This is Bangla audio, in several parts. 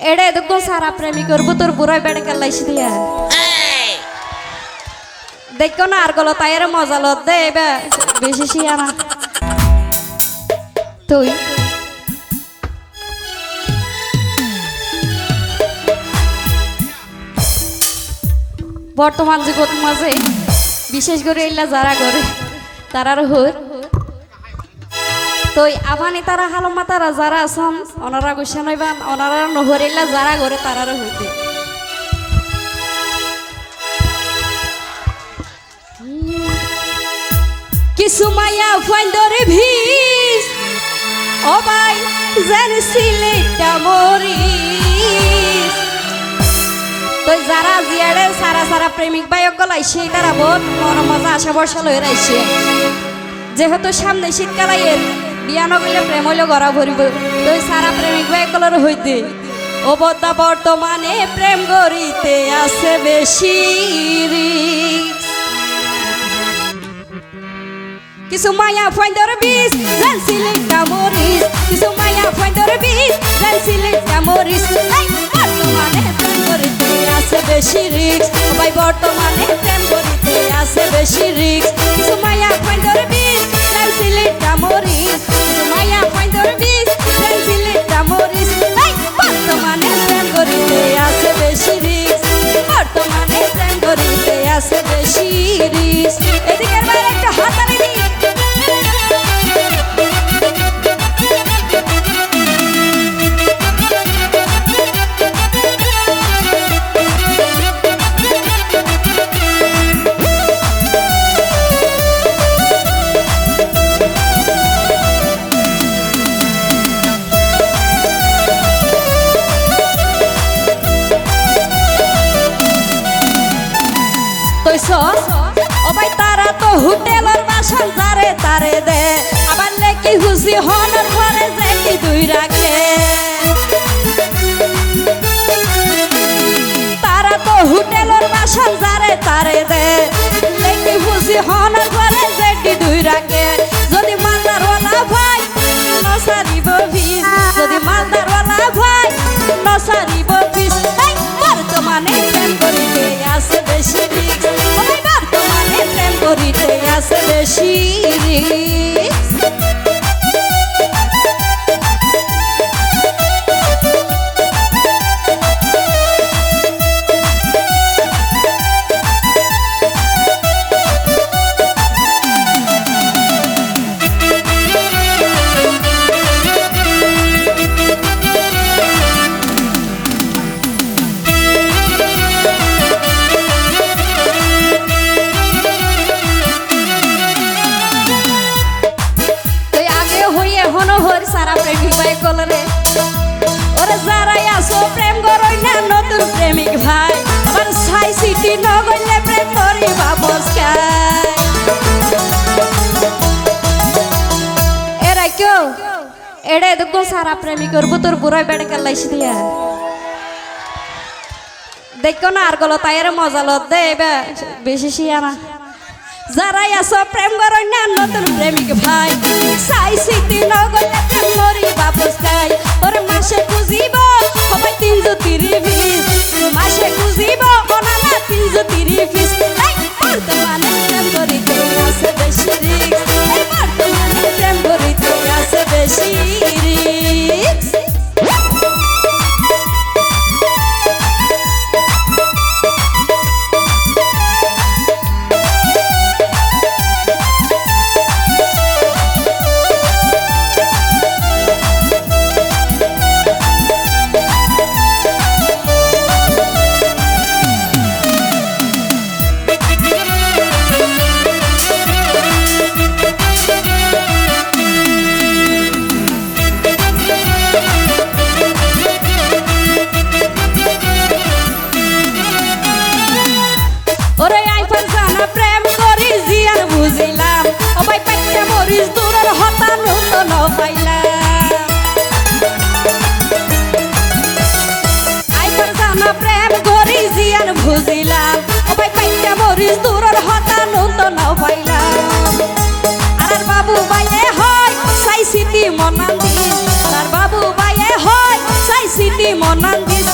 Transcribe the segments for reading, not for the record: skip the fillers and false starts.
एड़े देखो सारा प्रेमी करबो तोर बुराई बेड़े के लाइस दिया देखो ना आर गलो तायर मजा लो दे बे बेশি শিয়ানা তুই বর্তমান জগৎ মাঝে বিশেষ করে ইল্লা যারা করে তারার হর তো আবানি তারা হালমা তারা যারা আছেন ওনারা গুছা নইবান ওনারা নহরিল্লা যারা করে তারার হইতে কিছু মায়া ফাইন্দরে ভিস ও ভাই জান সিলেটা মরিস তো যারা জিয়াড়ে সারা সারা প্রেমিক ভাইক গলাইছে তারা বহুত মন মজা আশা বর্ষা লই রাইছে যেহেতু সামনে শীতকাল আইয়ের বিয়া নগলে প্রেম হইলে গড়া ভরিব তো সারা প্রেমিক ভাইকলর হইতে ও বদ্দা বর্তমানে প্রেম গড়িতে আছে বেশি কিছু মায়া ফাইন্দর বিষ জান সিলেটা মরিস কিছু মায়া ফাইন্দর বিষ জান সিলেটা মরিস বর্তমানে প্রেম গড়িতে আছে বেশি রিস্ক ভাই বর্তমানে প্রেম গড়িতে আছে বেশি রিস্ক কিছু মায়া ফাইন্দর বিষ জান সিলেটা মরিস কিছু মায়া ফাইন্দর বিষ জান সিলেটা মরিস বর্তমানে প্রেম গড়িতে আছে বেশি রিস্ক বর্তমানে প্রেম গড়িতে আছে বেশি রিস্ক এদিকে বাইরে একটা হাতারে দি ও ভাই তারা তো হোটেলের বাসন যারে তারে দে আবার লেকি হুসি হনর ঘরে যেকি দুই রাখে তারা তো হোটেলের বাসন যারে তারে দে লেকি হুসি হনর ঘরে যেকি দুই রাখে যদি মালদারওয়ালা ভাই নসারিব ভিস যদি মালদারওয়ালা ভাই নসারিব ভিস বর্তমানে প্রেম করিতে আছে বেশি রিস্ক বর্তমানে প্রেম করিতে আছে বেশি রিস্ক সারা প্রেমিক ভাই কলরে ওরে যারাই আসো প্রেম করই না নতুন প্রেমিক ভাই আর সাই সিটি নগলে প্রেম করি বাবস খায় এরা কেউ এড়ে দেখো সারা প্রেমিক করবো তোর বুড়াই বেড়ে কালাইস দিয়া দেখো না আর গলো তাইয়ের মজা লো দে বেশি শিয়ানা যারাই আসো প্রেম করই না নতুন প্রেমিক ভাই সাই সিটি নগলে প্রেম মরি বাপস খাই ওর মাসে খুঁজিব সবাই 330 মাসে খুঁজিব অনানা 330 বর্তমানে প্রেম করিতে আছে বেশি রিস্ক বর্তমানে প্রেম করিতে আছে বেশি রিস্ক বুঝিলাম ও ভাই পাইটা মরিস দূরের হতানো তো নাও পাইলাম আর বাবু ভাইয়ে হয় সাই সিটি মনান্দি আর বাবু ভাইয়ে হয় সাই সিটি সিটি মনান্দিস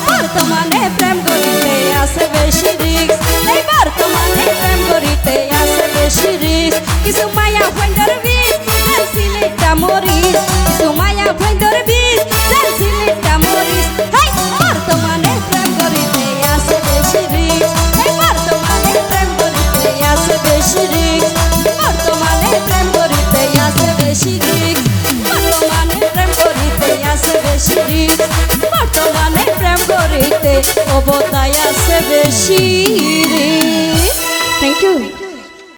বর্তমানে প্রেম করিতে আছে বেশি রিস্ক এই বর্তমানে প্রেম করিতে আছে বেশি রিস্ক কিছু মায়া ফাইন্ডার বিষ জাল সিলেক্ট মরিস কিছু মায়া ফাইন্ডার বিষ জাল সিলেক্ট মরিস হাই বর্তমানে প্রেম করিতে আছে বেশি রিস্ক এই বর্তমানে প্রেম করিতে আছে বেশি রিস্ক বর্তমানে প্রেম করিতে আছে বেশি রিস্ক বর্তমানে প্রেম করিতে আছে বেশি রিস্ক বর্তমানে প্রেম করিতে অবদায় আছে বেশি